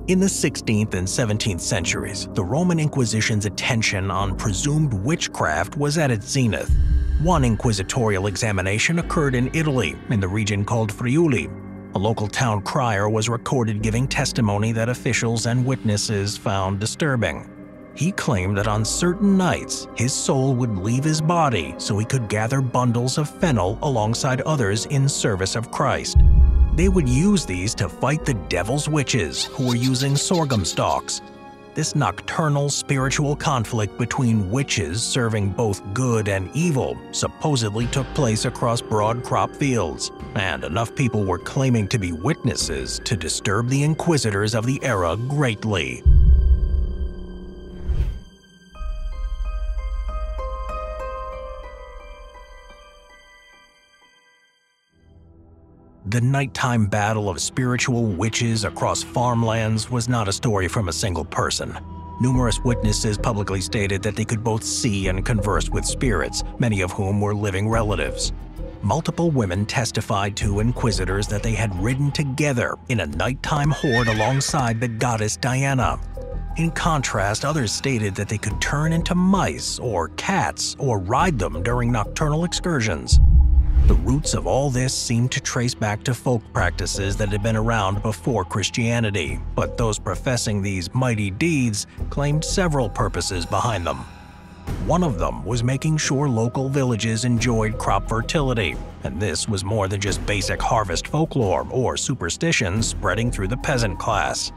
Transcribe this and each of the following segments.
In the 16th and 17th centuries, the Roman Inquisition's attention on presumed witchcraft was at its zenith. One inquisitorial examination occurred in Italy, in the region called Friuli. A local town crier was recorded giving testimony that officials and witnesses found disturbing. He claimed that on certain nights, his soul would leave his body so he could gather bundles of fennel alongside others in service of Christ. They would use these to fight the devil's witches, who were using sorghum stalks. This nocturnal spiritual conflict between witches serving both good and evil supposedly took place across broad crop fields, and enough people were claiming to be witnesses to disturb the inquisitors of the era greatly. The nighttime battle of spiritual witches across farmlands was not a story from a single person. Numerous witnesses publicly stated that they could both see and converse with spirits, many of whom were living relatives. Multiple women testified to inquisitors that they had ridden together in a nighttime horde alongside the goddess Diana. In contrast, others stated that they could turn into mice or cats or ride them during nocturnal excursions. The roots of all this seem to trace back to folk practices that had been around before Christianity, but those professing these mighty deeds claimed several purposes behind them. One of them was making sure local villages enjoyed crop fertility, and this was more than just basic harvest folklore or superstitions spreading through the peasant class.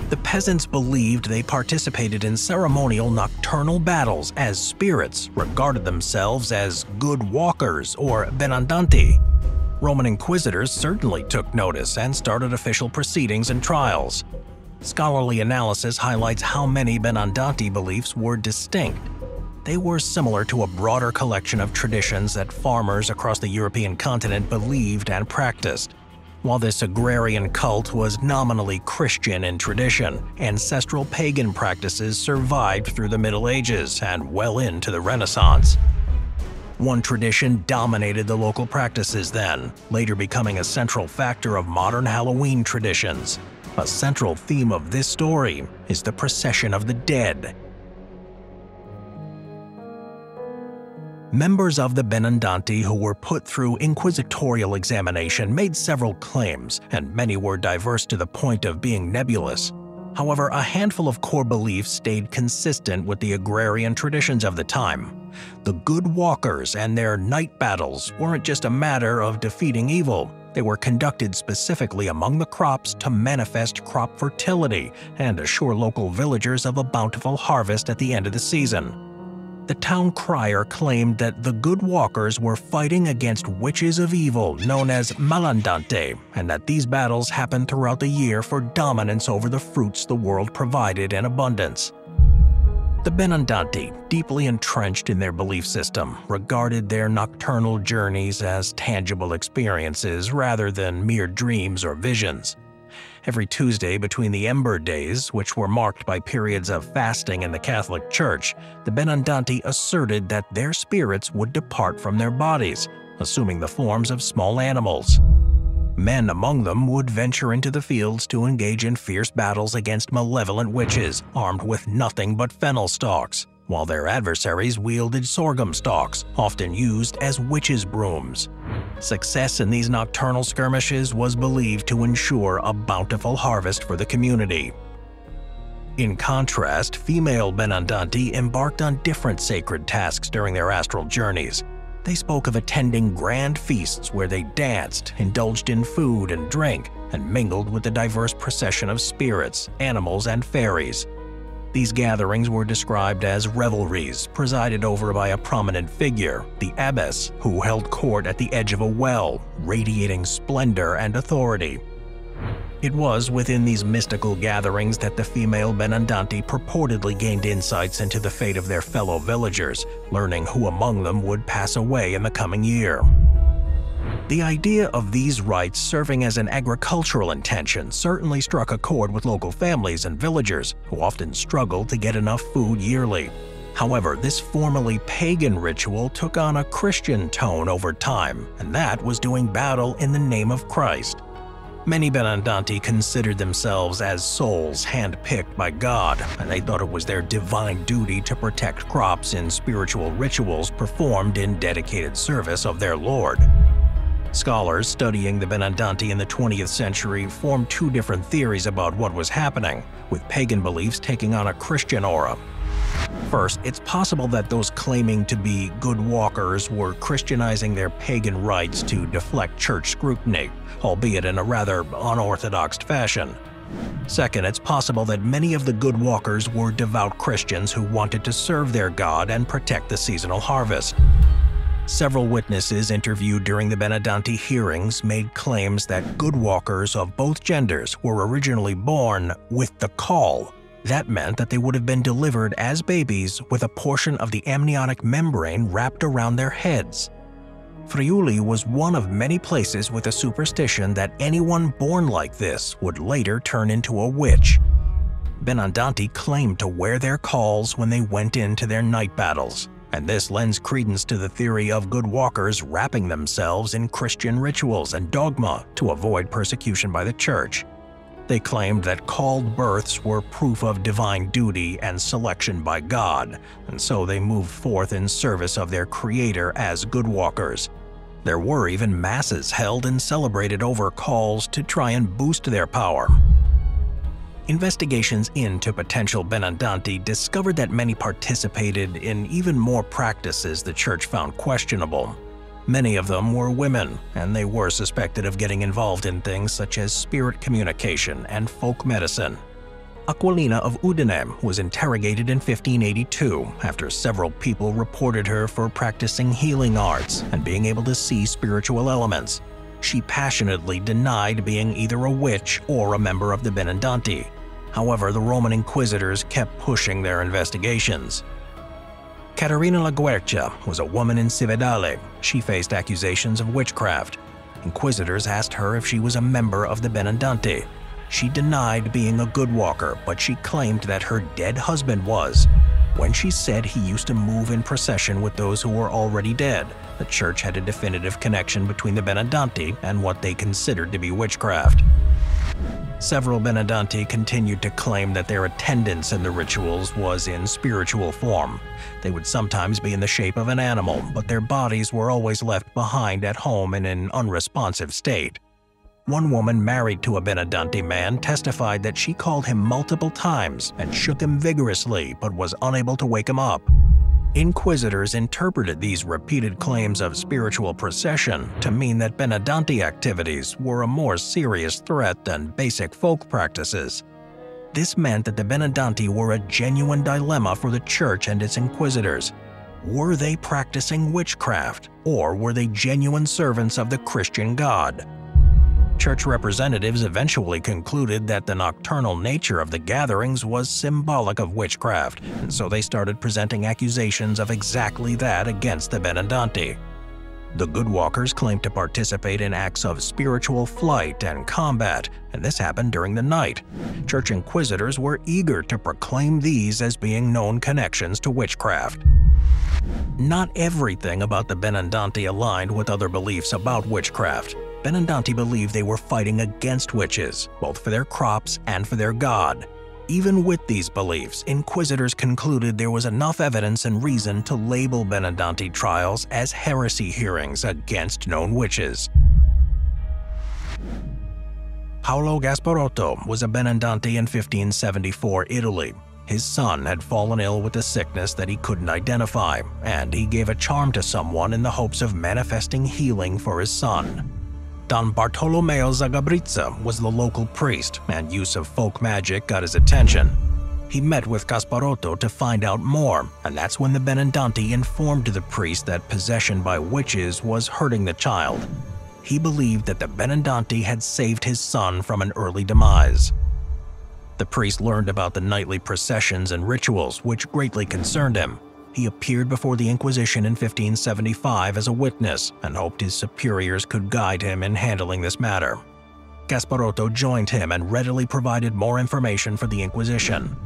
The peasants believed they participated in ceremonial nocturnal battles as spirits, regarded themselves as good walkers or Benandanti. Roman inquisitors certainly took notice and started official proceedings and trials. Scholarly analysis highlights how many Benandanti beliefs were distinct. They were similar to a broader collection of traditions that farmers across the European continent believed and practiced. While this agrarian cult was nominally Christian in tradition, ancestral pagan practices survived through the Middle Ages and well into the Renaissance. One tradition dominated the local practices then, later becoming a central factor of modern Halloween traditions. A central theme of this story is the procession of the dead. Members of the Benandanti who were put through inquisitorial examination made several claims, and many were diverse to the point of being nebulous. However, a handful of core beliefs stayed consistent with the agrarian traditions of the time. The good walkers and their night battles weren't just a matter of defeating evil. They were conducted specifically among the crops to manifest crop fertility and assure local villagers of a bountiful harvest at the end of the season. The town crier claimed that the good walkers were fighting against witches of evil known as Malandante, and that these battles happened throughout the year for dominance over the fruits the world provided in abundance. The Benandanti, deeply entrenched in their belief system, regarded their nocturnal journeys as tangible experiences rather than mere dreams or visions. Every Tuesday between the Ember Days, which were marked by periods of fasting in the Catholic Church, the Benandanti asserted that their spirits would depart from their bodies, assuming the forms of small animals. Men among them would venture into the fields to engage in fierce battles against malevolent witches armed with nothing but fennel stalks, while their adversaries wielded sorghum stalks, often used as witches' brooms. Success in these nocturnal skirmishes was believed to ensure a bountiful harvest for the community. In contrast, female Benandanti embarked on different sacred tasks during their astral journeys. They spoke of attending grand feasts where they danced, indulged in food and drink, and mingled with the diverse procession of spirits, animals, and fairies. These gatherings were described as revelries, presided over by a prominent figure, the abbess, who held court at the edge of a well, radiating splendor and authority. It was within these mystical gatherings that the female Benandanti purportedly gained insights into the fate of their fellow villagers, learning who among them would pass away in the coming year. The idea of these rites serving as an agricultural intention certainly struck a chord with local families and villagers, who often struggled to get enough food yearly. However, this formerly pagan ritual took on a Christian tone over time, and that was doing battle in the name of Christ. Many Benandanti considered themselves as souls handpicked by God, and they thought it was their divine duty to protect crops in spiritual rituals performed in dedicated service of their Lord. Scholars studying the Benandanti in the 20th century formed two different theories about what was happening, with pagan beliefs taking on a Christian aura. First, it's possible that those claiming to be good walkers were Christianizing their pagan rites to deflect church scrutiny, albeit in a rather unorthodox fashion. Second, it's possible that many of the good walkers were devout Christians who wanted to serve their God and protect the seasonal harvest. Several witnesses interviewed during the Benandanti hearings made claims that good walkers of both genders were originally born with the call. That meant that they would have been delivered as babies with a portion of the amniotic membrane wrapped around their heads. Friuli was one of many places with a superstition that anyone born like this would later turn into a witch. Benandanti claimed to wear their calls when they went into their night battles, and this lends credence to the theory of good walkers wrapping themselves in Christian rituals and dogma to avoid persecution by the church. They claimed that called births were proof of divine duty and selection by God, and so they moved forth in service of their Creator as good walkers. There were even masses held and celebrated over calls to try and boost their power. Investigations into potential Benandanti discovered that many participated in even more practices the church found questionable. Many of them were women, and they were suspected of getting involved in things such as spirit communication and folk medicine. Aquilina of Udine was interrogated in 1582 after several people reported her for practicing healing arts and being able to see spiritual elements. She passionately denied being either a witch or a member of the Benandanti. However, the Roman inquisitors kept pushing their investigations. Caterina La Guercia was a woman in Cividale. She faced accusations of witchcraft. Inquisitors asked her if she was a member of the Benandanti. She denied being a good walker, but she claimed that her dead husband was. When she said he used to move in procession with those who were already dead, the church had a definitive connection between the Benandanti and what they considered to be witchcraft. Several Benandanti continued to claim that their attendance in the rituals was in spiritual form. They would sometimes be in the shape of an animal, but their bodies were always left behind at home in an unresponsive state. One woman married to a Benandanti man testified that she called him multiple times and shook him vigorously but was unable to wake him up. Inquisitors interpreted these repeated claims of spiritual procession to mean that Benandanti activities were a more serious threat than basic folk practices. This meant that the Benandanti were a genuine dilemma for the church and its inquisitors. Were they practicing witchcraft, or were they genuine servants of the Christian God? Church representatives eventually concluded that the nocturnal nature of the gatherings was symbolic of witchcraft, and so they started presenting accusations of exactly that against the Benandanti. The good walkers claimed to participate in acts of spiritual flight and combat, and this happened during the night. Church inquisitors were eager to proclaim these as being known connections to witchcraft. Not everything about the Benandanti aligned with other beliefs about witchcraft. Benandanti believed they were fighting against witches, both for their crops and for their god. Even with these beliefs, inquisitors concluded there was enough evidence and reason to label Benandanti trials as heresy hearings against known witches. Paolo Gasparotto was a Benandanti in 1574 Italy. His son had fallen ill with a sickness that he couldn't identify, and he gave a charm to someone in the hopes of manifesting healing for his son. Don Bartolomeo Zagabrizza was the local priest, and use of folk magic got his attention. He met with Gasparotto to find out more, and that's when the Benandanti informed the priest that possession by witches was hurting the child. He believed that the Benandanti had saved his son from an early demise. The priest learned about the nightly processions and rituals, which greatly concerned him. He appeared before the Inquisition in 1575 as a witness and hoped his superiors could guide him in handling this matter. Gasparotto joined him and readily provided more information for the Inquisition.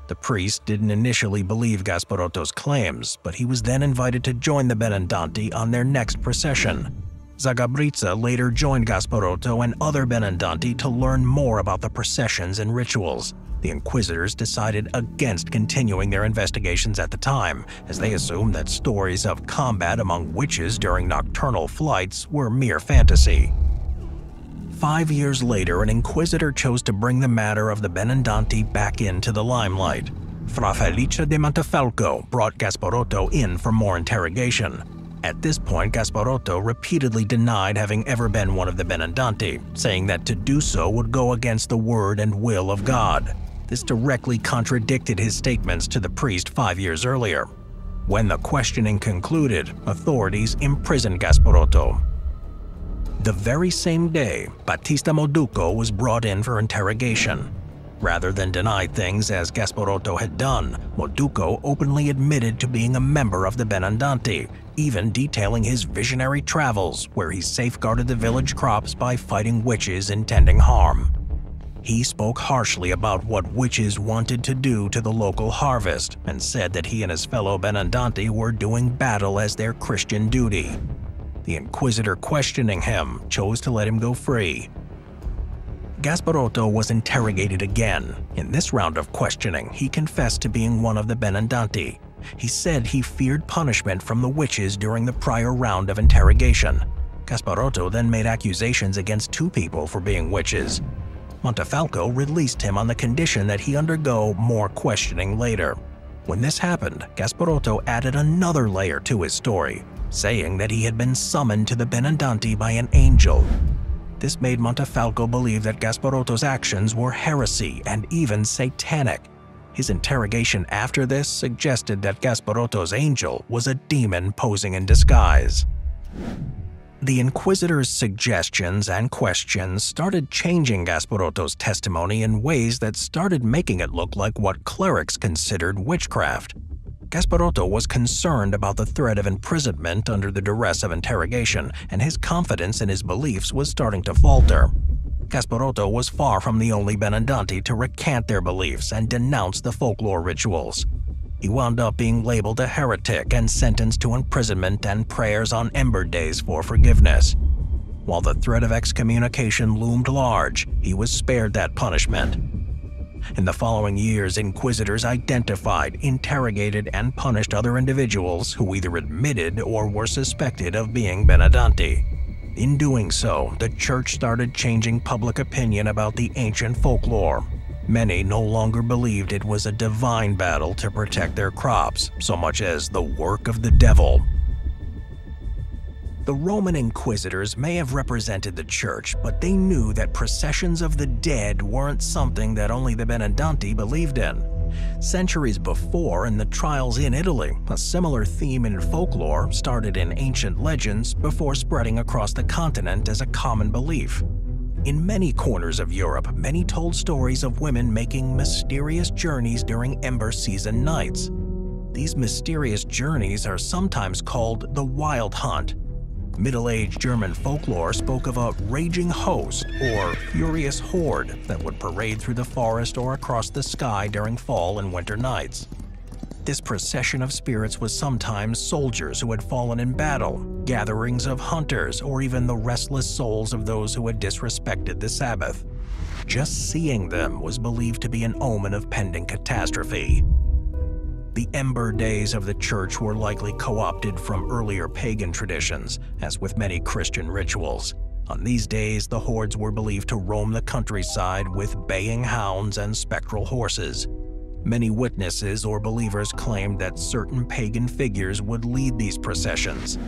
The priest didn't initially believe Gasparotto's claims, but he was then invited to join the Benandanti on their next procession. Zagabritsa later joined Gasparotto and other Benandanti to learn more about the processions and rituals. The inquisitors decided against continuing their investigations at the time, as they assumed that stories of combat among witches during nocturnal flights were mere fantasy. 5 years later, an inquisitor chose to bring the matter of the Benandanti back into the limelight. Fra Felice de Montefalco brought Gasparotto in for more interrogation. At this point, Gasparotto repeatedly denied having ever been one of the Benandanti, saying that to do so would go against the word and will of God. This directly contradicted his statements to the priest 5 years earlier. When the questioning concluded, authorities imprisoned Gasparotto. The very same day, Battista Moduco was brought in for interrogation. Rather than deny things as Gasparotto had done, Moduco openly admitted to being a member of the Benandanti, even detailing his visionary travels where he safeguarded the village crops by fighting witches intending harm. He spoke harshly about what witches wanted to do to the local harvest and said that he and his fellow Benandanti were doing battle as their Christian duty. The inquisitor questioning him chose to let him go free. Gasparotto was interrogated again. In this round of questioning, he confessed to being one of the Benandanti. He said he feared punishment from the witches during the prior round of interrogation. Gasparotto then made accusations against 2 people for being witches. Montefalco released him on the condition that he undergo more questioning later. When this happened, Gasparotto added another layer to his story, saying that he had been summoned to the Benandanti by an angel. This made Montefalco believe that Gasparotto's actions were heresy and even satanic. His interrogation after this suggested that Gasparotto's angel was a demon posing in disguise. The inquisitor's suggestions and questions started changing Gasparotto's testimony in ways that started making it look like what clerics considered witchcraft. Gasparotto was concerned about the threat of imprisonment under the duress of interrogation, and his confidence in his beliefs was starting to falter. Gasparotto was far from the only Benandanti to recant their beliefs and denounce the folklore rituals. He wound up being labeled a heretic and sentenced to imprisonment and prayers on Ember Days for forgiveness. While the threat of excommunication loomed large, he was spared that punishment. In the following years, inquisitors identified, interrogated, and punished other individuals who either admitted or were suspected of being Benandanti. In doing so, the church started changing public opinion about the ancient folklore. Many no longer believed it was a divine battle to protect their crops, so much as the work of the devil. The Roman inquisitors may have represented the church, but they knew that processions of the dead weren't something that only the Benandanti believed in. Centuries before, in the trials in Italy, a similar theme in folklore started in ancient legends before spreading across the continent as a common belief. In many corners of Europe, many told stories of women making mysterious journeys during ember season nights. These mysterious journeys are sometimes called the Wild Hunt. Middle-aged German folklore spoke of a raging host or furious horde that would parade through the forest or across the sky during fall and winter nights. This procession of spirits was sometimes soldiers who had fallen in battle, gatherings of hunters, or even the restless souls of those who had disrespected the Sabbath. Just seeing them was believed to be an omen of pending catastrophe. The Ember Days of the church were likely co-opted from earlier pagan traditions, as with many Christian rituals. On these days, the hordes were believed to roam the countryside with baying hounds and spectral horses. Many witnesses or believers claimed that certain pagan figures would lead these processions.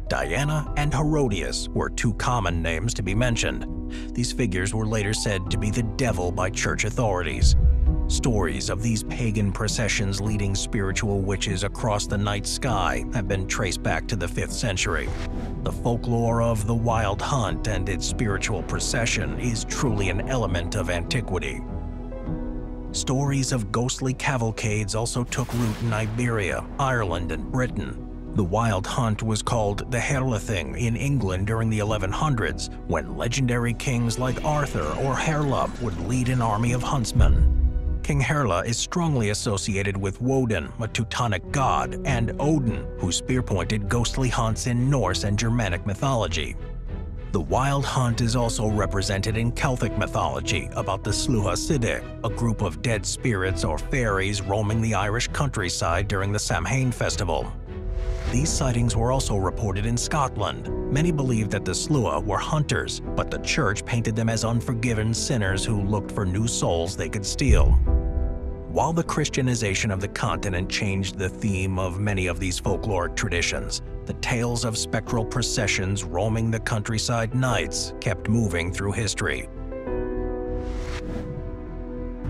Diana and Herodias were 2 common names to be mentioned. These figures were later said to be the devil by church authorities. Stories of these pagan processions leading spiritual witches across the night sky have been traced back to the 5th century. The folklore of the Wild Hunt and its spiritual procession is truly an element of antiquity. Stories of ghostly cavalcades also took root in Iberia, Ireland, and Britain. The Wild Hunt was called the Herlething in England during the 1100s, when legendary kings like Arthur or Herla would lead an army of huntsmen. King Herla is strongly associated with Woden, a Teutonic god, and Odin, who spearpointed ghostly hunts in Norse and Germanic mythology. The wild hunt is also represented in Celtic mythology about the Sluagh Sidhe, a group of dead spirits or fairies roaming the Irish countryside during the Samhain festival. These sightings were also reported in Scotland. Many believed that the Sluagh were hunters, but the church painted them as unforgiven sinners who looked for new souls they could steal. While the Christianization of the continent changed the theme of many of these folkloric traditions, the tales of spectral processions roaming the countryside nights kept moving through history.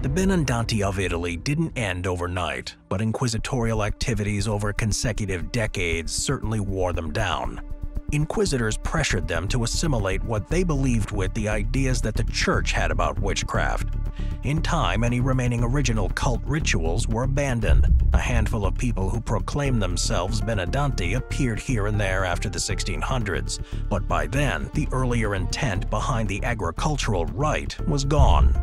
The Benandanti of Italy didn't end overnight, but inquisitorial activities over consecutive decades certainly wore them down. Inquisitors pressured them to assimilate what they believed with the ideas that the church had about witchcraft. In time, any remaining original cult rituals were abandoned. A handful of people who proclaimed themselves Benandanti appeared here and there after the 1600s, but by then, the earlier intent behind the agricultural rite was gone.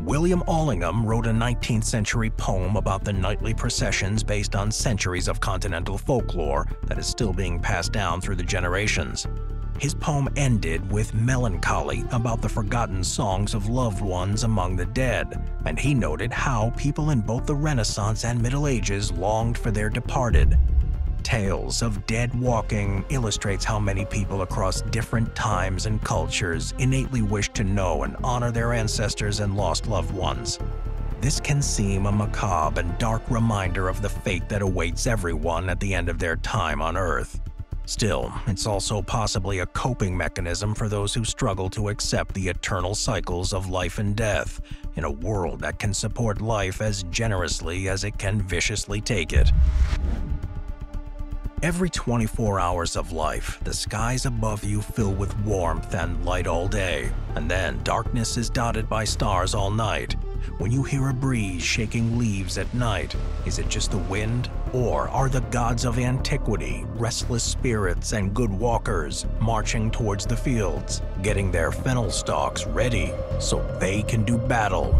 William Allingham wrote a 19th century poem about the nightly processions based on centuries of continental folklore that is still being passed down through the generations. His poem ended with melancholy about the forgotten songs of loved ones among the dead, and he noted how people in both the Renaissance and Middle Ages longed for their departed. Tales of dead walking illustrates how many people across different times and cultures innately wish to know and honor their ancestors and lost loved ones. This can seem a macabre and dark reminder of the fate that awaits everyone at the end of their time on Earth. Still, it's also possibly a coping mechanism for those who struggle to accept the eternal cycles of life and death in a world that can support life as generously as it can viciously take it. Every 24 hours of life, the skies above you fill with warmth and light all day, and then darkness is dotted by stars all night. When you hear a breeze shaking leaves at night, is it just the wind? Or are the gods of antiquity, restless spirits and good walkers, marching towards the fields, getting their fennel stalks ready so they can do battle